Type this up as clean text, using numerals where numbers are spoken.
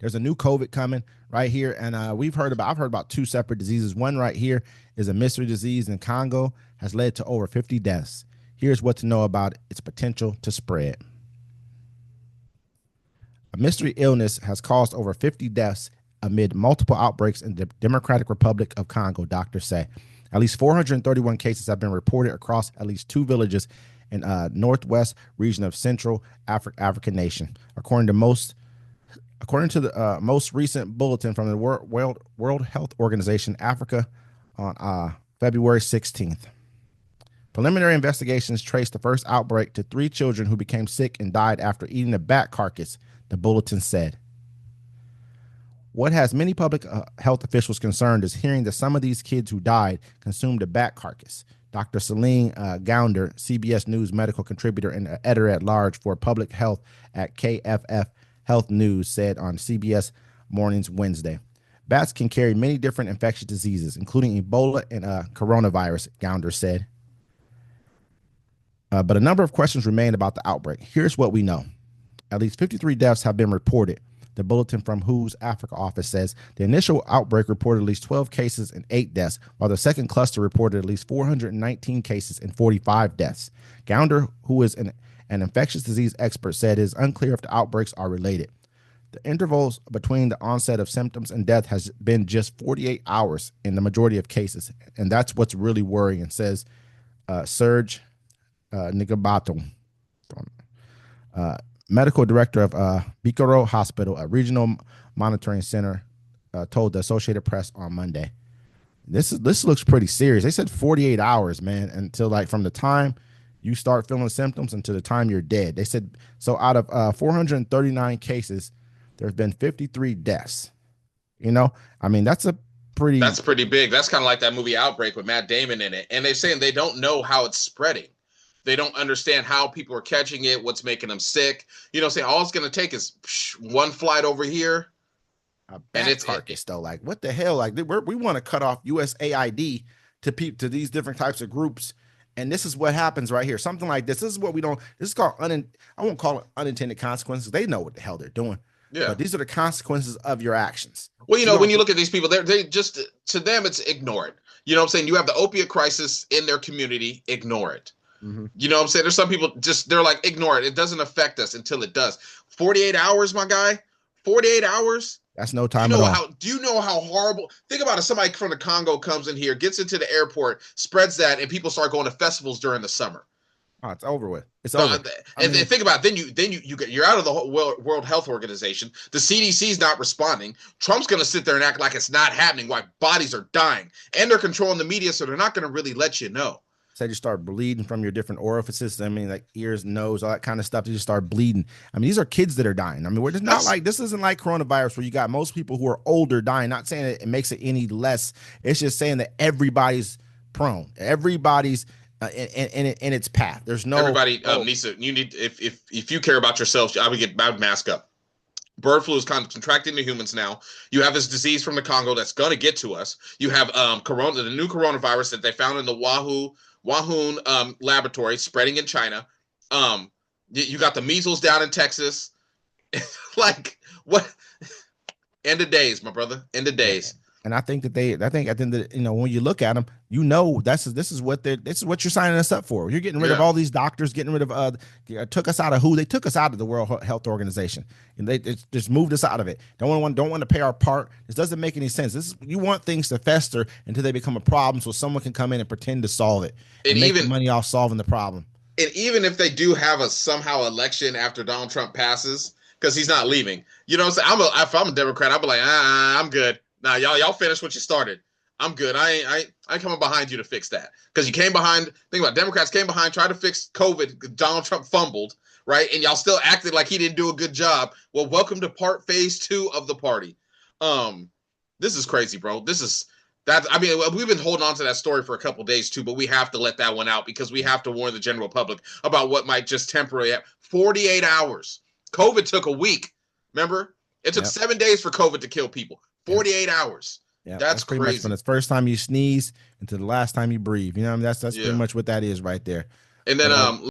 There's a new COVID coming right here, and I've heard about two separate diseases. One right here is a mystery disease in Congo, has led to over 50 deaths. Here's what to know about its potential to spread. A mystery illness has caused over 50 deaths amid multiple outbreaks in the Democratic Republic of Congo, doctors say. At least 431 cases have been reported across at least 2 villages in northwest region of Central African nation, according to the most recent bulletin from the World Health Organization Africa on February 16th. Preliminary investigations traced the first outbreak to 3 children who became sick and died after eating a bat carcass, the bulletin said. What has many public health officials concerned is hearing that some of these kids who died consumed a bat carcass. Dr. Celine Gounder, CBS News medical contributor and editor-at-large for public health at KFF Health News, said on CBS Mornings Wednesday. Bats can carry many different infectious diseases, including Ebola and coronavirus, Gounder said. But a number of questions remain about the outbreak. Here's what we know. At least 53 deaths have been reported. The bulletin from WHO's Africa office says the initial outbreak reported at least 12 cases and 8 deaths, while the second cluster reported at least 419 cases and 45 deaths. Gounder, who is an infectious disease expert, said it is unclear if the outbreaks are related. The intervals between the onset of symptoms and death has been just 48 hours in the majority of cases, and that's what's really worrying, says Serge Ngalebato, medical director of Bikoro Hospital, a regional monitoring center, told the Associated Press on Monday. This looks pretty serious. They said 48 hours, man, until like from the time you start feeling symptoms until the time you're dead. They said so. Out of 439 cases, there have been 53 deaths. You know, I mean, that's pretty big. That's kind of like that movie Outbreak with Matt Damon in it. And they're saying they don't know how it's spreading. They don't understand how people are catching it, what's making them sick. You know, saying all it's going to take is one flight over here. And it's carcass, though. Like, what the hell? Like, we want to cut off USAID to these different types of groups. And this is what happens right here. Something like this. This is what we don't. This is called I won't call it unintended consequences. They know what the hell they're doing. Yeah. But these are the consequences of your actions. Well, you know, when you look at these people, they just, to them, it's ignore it. You know what I'm saying? You have the opiate crisis in their community. Ignore it. Mm-hmm. You know what I'm saying? There's some people they're like, ignore it. It doesn't affect us until it does. 48 hours, my guy. 48 hours. That's no time at all. Do you know how horrible? Think about it. Somebody from the Congo comes in here, gets into the airport, spreads that, and people start going to festivals during the summer. Oh, it's over with. It's over. And think about it. Then you're out of the whole World Health Organization. The CDC's not responding. Trump's going to sit there and act like it's not happening while bodies are dying. And they're controlling the media, so they're not going to really let you know. Said you start bleeding from your different orifices. I mean, like ears, nose, all that kind of stuff. You just start bleeding. I mean, these are kids that are dying. I mean, we're just not like, this isn't like coronavirus where you got most people who are older dying. Not saying that it makes it any less. It's just saying that everybody's prone. Everybody's in its path. There's no everybody needs to. You need if you care about yourself, I would mask up. Bird flu is contracting to humans now. You have this disease from the Congo that's going to get to us. You have the new coronavirus that they found in the Wuhan laboratory spreading in China. You got the measles down in Texas. Like what? End of days, my brother. End of days. And I think that when you look at them, you know, this is what you're signing us up for. You're getting rid of all these doctors, getting rid of took us out of WHO. They took us out of the World Health Organization, and they just moved us out of it. Don't want to pay our part. This doesn't make any sense. You want things to fester until they become a problem, so someone can come in and pretend to solve it and make money off solving the problem. And even if they do have a somehow election after Donald Trump passes, because he's not leaving, you know what I'm saying? If I'm a Democrat, I'll be like, I'm good. Nah, y'all finish what you started. I'm good. I ain't coming behind you to fix that. Because you came behind, think about it, Democrats came behind, tried to fix COVID. Donald Trump fumbled, right? And y'all still acted like he didn't do a good job. Well, welcome to phase 2 of the party. This is crazy, bro. I mean, we've been holding on to that story for a couple days too, but we have to let that one out because we have to warn the general public about what might just temporarily happen. 48 hours. COVID took a week. Remember? It took 7 days for COVID to kill people. 48 hours. Yeah, that's pretty crazy. much from the first time you sneeze until the last time you breathe. You know what I mean? That's pretty much what that is right there. And then